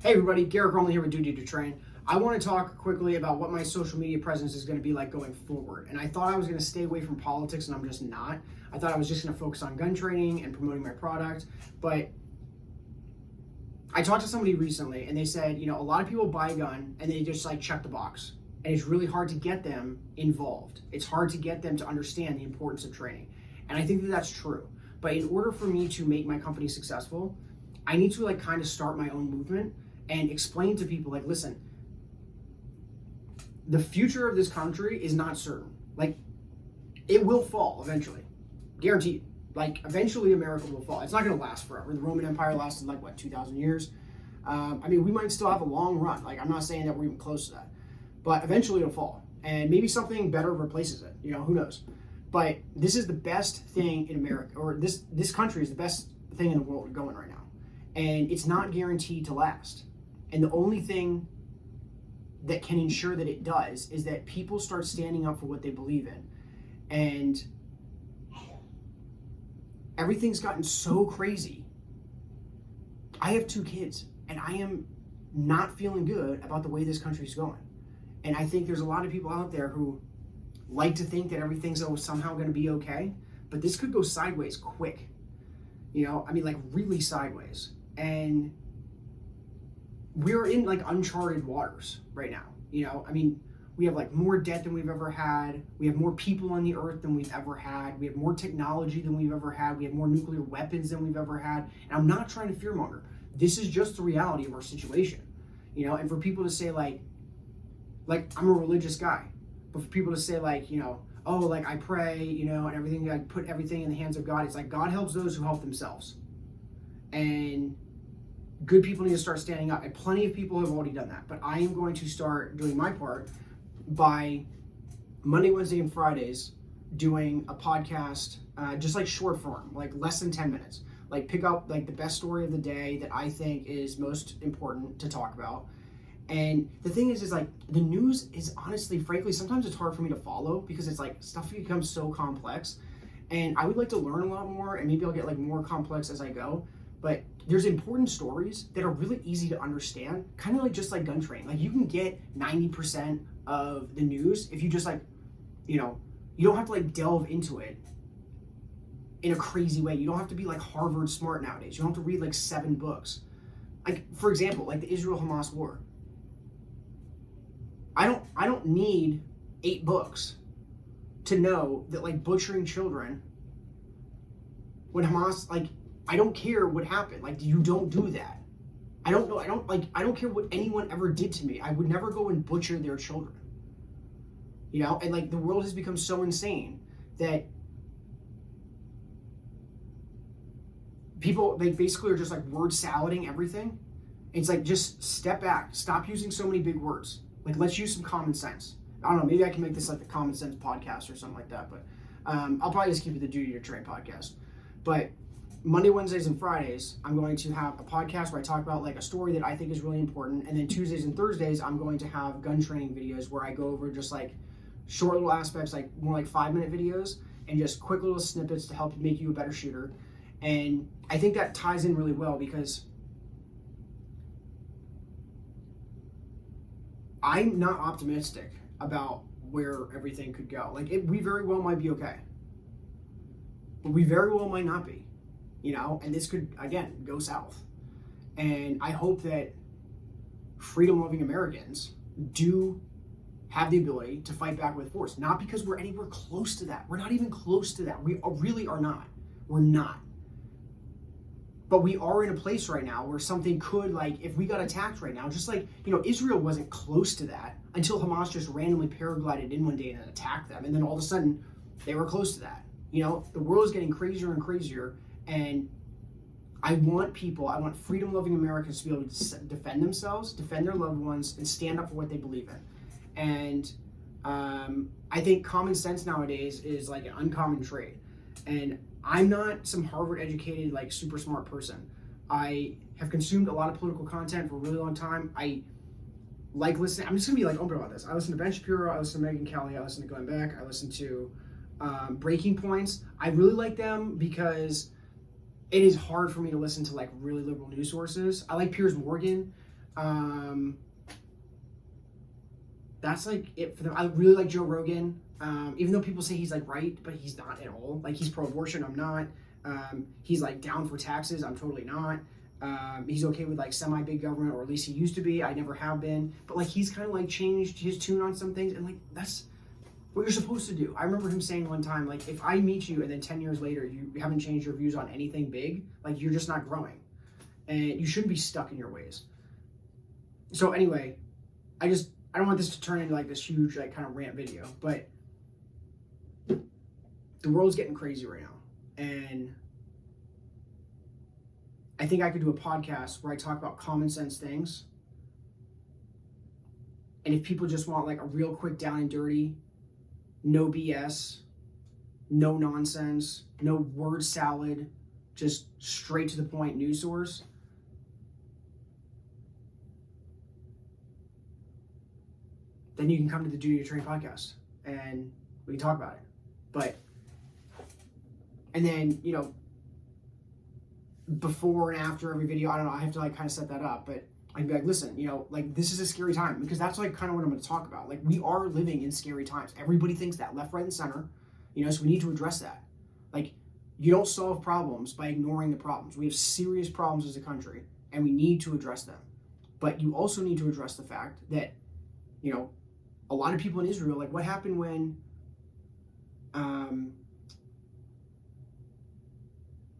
Hey everybody, Garrett Cromley here with D2T. I want to talk quickly about what my social media presence is going to be like going forward. And I thought I was going to stay away from politics, and I'm just not. I thought I was just going to focus on gun training and promoting my product. But I talked to somebody recently, and they said, a lot of people buy a gun and they just like check the box. And it's really hard to get them involved. It's hard to get them to understand the importance of training. And I think that that's true. But in order for me to make my company successful, I need to kind of start my own movement and explain to people listen, the future of this country is not certain. It will fall eventually, guaranteed. Eventually America will fall. It's not going to last forever. The Roman Empire lasted 2,000 years. We might still have a long run. I'm not saying that we're even close to that, but eventually it'll fall, and maybe something better replaces it. Who knows? But this is the best thing in America, or this country is the best thing in the world going right now, and it's not guaranteed to last. And the only thing that can ensure that it does is that people start standing up for what they believe in. And everything's gotten so crazy. I have 2 kids, and I am not feeling good about the way this country's going. And I think there's a lot of people out there who like to think that everything's somehow going to be okay, but this could go sideways quick. Really sideways. And we're in uncharted waters right now. We have more debt than we've ever had. We have more people on the earth than we've ever had. We have more technology than we've ever had. We have more nuclear weapons than we've ever had. And I'm not trying to fearmonger. This is just the reality of our situation. And for people to say I'm a religious guy, but for people to say I pray, and everything, I put everything in the hands of God. It's God helps those who help themselves. And good people need to start standing up, and plenty of people have already done that. But I am going to start doing my part by Monday, Wednesday, and Fridays doing a podcast, just short form, less than 10 minutes. Pick up the best story of the day that I think is most important to talk about. And the thing is the news is honestly, frankly, sometimes it's hard for me to follow because it's stuff becomes so complex. And I would like to learn a lot more, and maybe I'll get more complex as I go. But there's important stories that are really easy to understand, kind of just like gun training. You can get 90% of the news if you just you don't have to delve into it in a crazy way. You don't have to be Harvard smart nowadays. You don't have to read 7 books. For example, the Israel-Hamas war. I don't need 8 books to know that butchering children when Hamas I don't care what happened. You don't do that. I don't know. I don't care what anyone ever did to me. I would never go and butcher their children. And the world has become so insane that people basically are just word salading everything. It's just step back. Stop using so many big words. Let's use some common sense. I don't know. Maybe I can make this the common sense podcast or something like that. But I'll probably just keep it the D2T podcast. But Monday, Wednesdays, and Fridays, I'm going to have a podcast where I talk about a story that I think is really important. And then Tuesdays and Thursdays, I'm going to have gun training videos where I go over just short little aspects, more 5-minute videos, and just quick little snippets to help make you a better shooter. And I think that ties in really well because I'm not optimistic about where everything could go. We very well might be okay, but we very well might not be. And this could, again, go south. And I hope that freedom-loving Americans do have the ability to fight back with force. Not because we're anywhere close to that. We're not even close to that. We really are not. We're not. But we are in a place right now where something could, if we got attacked right now, just Israel wasn't close to that until Hamas just randomly paraglided in one day and attacked them. And then all of a sudden, they were close to that. The world is getting crazier and crazier. And I want freedom-loving Americans to be able to defend themselves, defend their loved ones, and stand up for what they believe in. And I think common sense nowadays is an uncommon trait. And I'm not some Harvard-educated, super smart person. I have consumed a lot of political content for a really long time. I listening. I'm just going to be open about this. I listen to Ben Shapiro. I listen to Megyn Kelly. I listen to Glenn Beck. I listen to Breaking Points. I really like them because it is hard for me to listen to like really liberal news sources. I like Piers Morgan. That's like it for them. I really like Joe Rogan, even though people say he's like right, but he's not at all. Like he's pro-abortion, I'm not. He's like down for taxes, I'm totally not. He's okay with like semi-big government, or at least he used to be. I never have been, but like he's kind of like changed his tune on some things, and like that's what you're supposed to do. I remember him saying one time, like, if I meet you and then 10 years later you haven't changed your views on anything big, like you're just not growing, and you shouldn't be stuck in your ways. So anyway, I don't want this to turn into like this huge like kind of rant video, but the world's getting crazy right now, and I think I could do a podcast where I talk about common sense things. And if people just want like a real quick down and dirty, no BS, no nonsense, no word salad, just straight to the point news source, then you can come to the D2T podcast and we can talk about it. But, and then, you know, before and after every video, I don't know, I have to like kind of set that up, but I'd be like, listen, you know, like this is a scary time, because that's like kind of what I'm going to talk about. Like we are living in scary times. Everybody thinks that, left, right, and center, you know, so we need to address that. Like you don't solve problems by ignoring the problems. We have serious problems as a country and we need to address them. But you also need to address the fact that, you know, a lot of people in Israel, like what happened when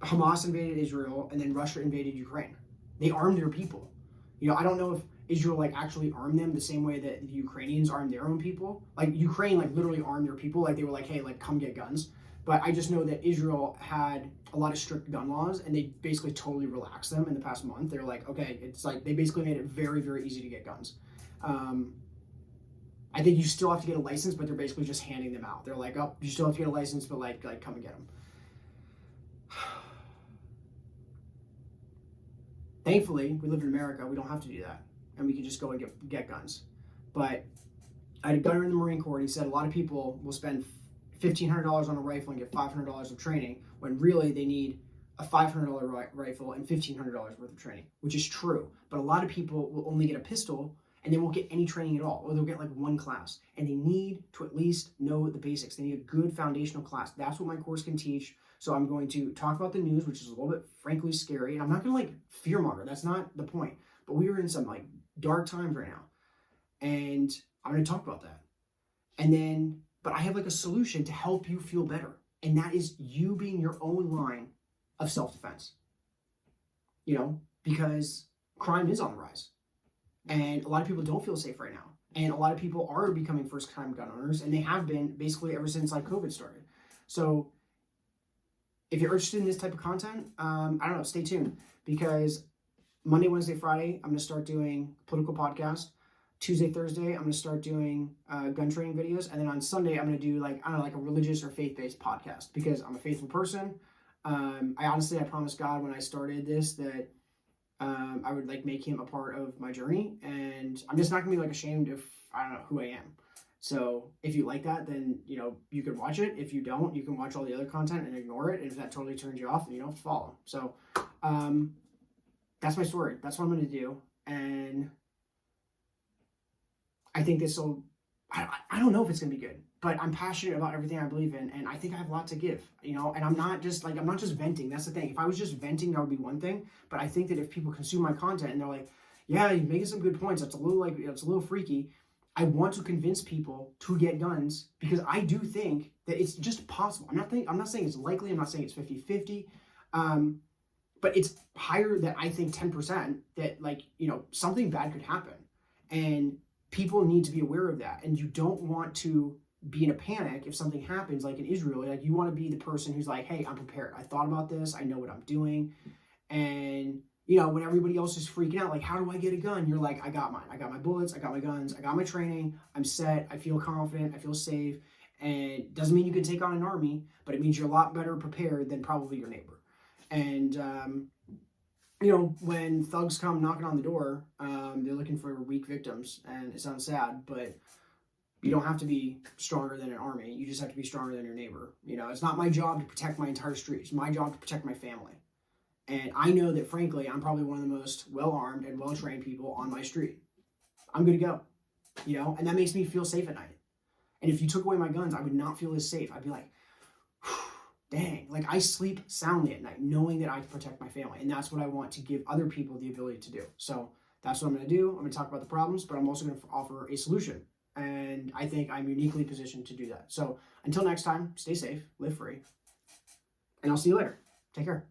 Hamas invaded Israel and then Russia invaded Ukraine? They armed their people. You know, I don't know if Israel like actually armed them the same way that the Ukrainians armed their own people. Like Ukraine like literally armed their people. Like they were like, hey, like come get guns. But I just know that Israel had a lot of strict gun laws and they basically totally relaxed them in the past month. They're like, okay, it's like they basically made it very, very easy to get guns. I think you still have to get a license, but they're basically just handing them out. They're like, oh, you still have to get a license, but like come and get them. Thankfully, we live in America. We don't have to do that, and we can just go and get guns. But I had a gunner in the Marine Corps, and he said a lot of people will spend $1,500 on a rifle and get $500 of training, when really they need a $500 rifle and $1,500 worth of training, which is true. But a lot of people will only get a pistol and they won't get any training at all, or they'll get like one class, and they need to at least know the basics. They need a good foundational class. That's what my course can teach. So I'm going to talk about the news, which is a little bit frankly scary, and I'm not going to like fearmonger. That's not the point. But we are in some like dark times right now, and I'm going to talk about that. And then, but I have like a solution to help you feel better, and that is you being your own line of self-defense. You know, because crime is on the rise. And a lot of people don't feel safe right now. And a lot of people are becoming first-time gun owners, and they have been basically ever since like COVID started. So if you're interested in this type of content, I don't know, stay tuned, because Monday, Wednesday, Friday, I'm going to start doing political podcast. Tuesday, Thursday, I'm going to start doing gun training videos. And then on Sunday, I'm going to do like, I don't know, like a religious or faith-based podcast, because I'm a faithful person. I promised God when I started this that I would like make him a part of my journey, and I'm just not gonna be like ashamed if I don't know who I am. So if you like that, then you know you can watch it. If you don't, you can watch all the other content and ignore it. And if that totally turns you off, then you don't have to follow. So that's my story. That's what I'm gonna do, and I think this will. I don't know if it's gonna be good, but I'm passionate about everything I believe in, and I think I have a lot to give, you know, and I'm not just venting. That's the thing. If I was just venting, that would be one thing, but I think that if people consume my content and they're like, yeah, you're making some good points, it's a little freaky, I want to convince people to get guns, because I do think that it's just possible. I'm not saying it's likely, I'm not saying it's 50-50, but it's higher than I think 10% that like, you know, something bad could happen, and people need to be aware of that. And you don't want to be in a panic if something happens, like in Israel. Like you want to be the person who's like, hey, I'm prepared. I thought about this. I know what I'm doing. And, you know, when everybody else is freaking out, like, how do I get a gun? You're like, I got mine. I got my bullets. I got my guns. I got my training. I'm set. I feel confident. I feel safe. And it doesn't mean you can take on an army, but it means you're a lot better prepared than probably your neighbor. And, you know, when thugs come knocking on the door, they're looking for weak victims, and it sounds sad, but you don't have to be stronger than an army. You just have to be stronger than your neighbor. You know, it's not my job to protect my entire street. It's my job to protect my family. And I know that, frankly, I'm probably one of the most well-armed and well-trained people on my street. I'm good to go, and that makes me feel safe at night. And if you took away my guns, I would not feel as safe. I'd be like, dang, like I sleep soundly at night knowing that I can protect my family. And that's what I want to give other people the ability to do. So that's what I'm going to do. I'm going to talk about the problems, but I'm also going to offer a solution. And I think I'm uniquely positioned to do that. So until next time, stay safe, live free, and I'll see you later. Take care.